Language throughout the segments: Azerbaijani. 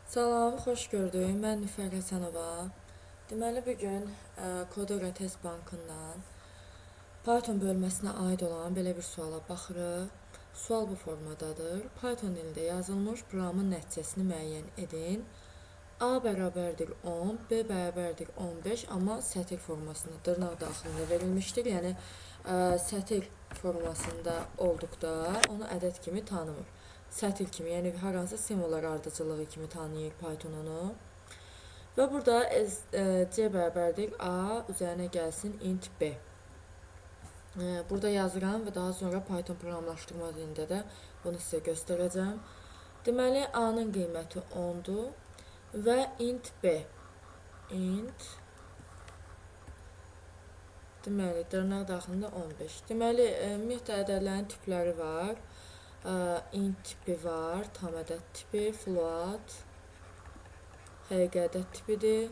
Salam, xoş gördük. Mən Nüfər Həsənova. Deməli, bugün Kodora Test Bankından Python bölməsinə aid olan belə bir suala baxırıq. Sual bu formadadır. Python dilində yazılmış proqramın nəticəsini müəyyən edin. A bərabərdir 10, B bərabərdir 15, amma sətir formasında dırnaq daxilində verilmişdir. Yəni, sətir formasında olduqda onu ədəd kimi tanımır. Sətir kimi, yəni hər hansı simvollar ardıcılığı kimi tanıyır Python onu. Və burada C bərabərdir A üzərinə gəlsin int B. Burada yazıram və daha sonra Python proqramlaşdırma dilində də bunu sizə göstərəcəm. Deməli, A-nın qiyməti 10-dur və int B. Int deməli, dırnaq daxilində 15. Deməli, ümumiyyətlə ədədlərin tipləri var. Int tipi var, tam ədəd tipi, float, həqiqi ədəd tipidir,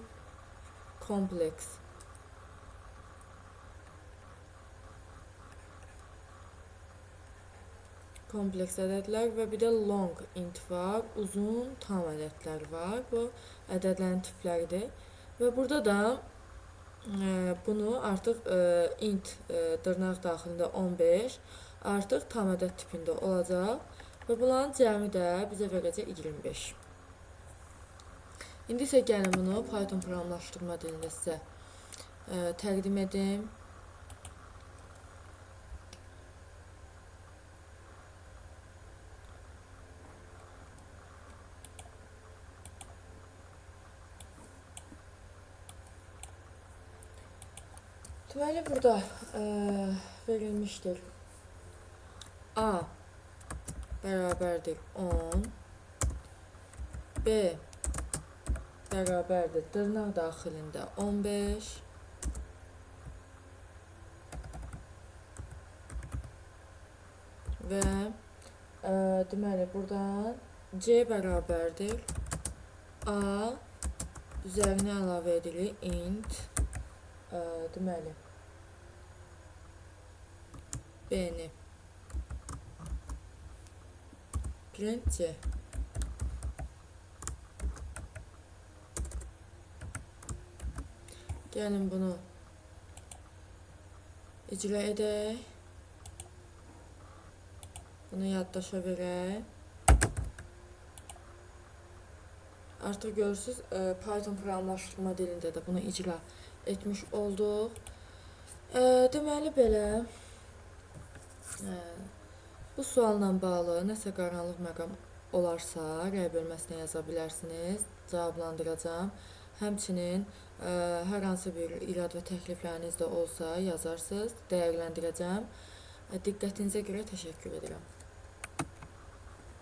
kompleks. Kompleks ədədlər və bir də long int var, uzun tam ədədlər var. Bu ədədlərin tipləridir. Və burada da bunu artıq int dırnaq daxilində 15 artıq tam ədəd tipində olacaq və bunların cəmi də bizə verəcək 25. İndi isə gəlin bunu Python proqramlaşdırma dilində sizə təqdim edim. Deməli, burada verilmişdir. A bərabərdir 10, B bərabərdir dırnaq daxilində 15 və deməli, buradan C bərabərdir A üzərinə əlavə edilir int deməli B-ni print C. Gəlin bunu icra edək. Bunu yaddaşa verək. Artıq görürsünüz, Python proqramlaşdırma dilində də bunu icra etmiş olduq. Deməli, belə bu sualla bağlı nəsə qaranlıq məqam olarsa, rəy bölməsinə yaza bilərsiniz, cavablandıracağam. Həmçinin hər hansı bir irad və təklifləriniz də olsa yazarsınız, dəyərləndirəcəm. Diqqətinizə görə təşəkkür edirəm.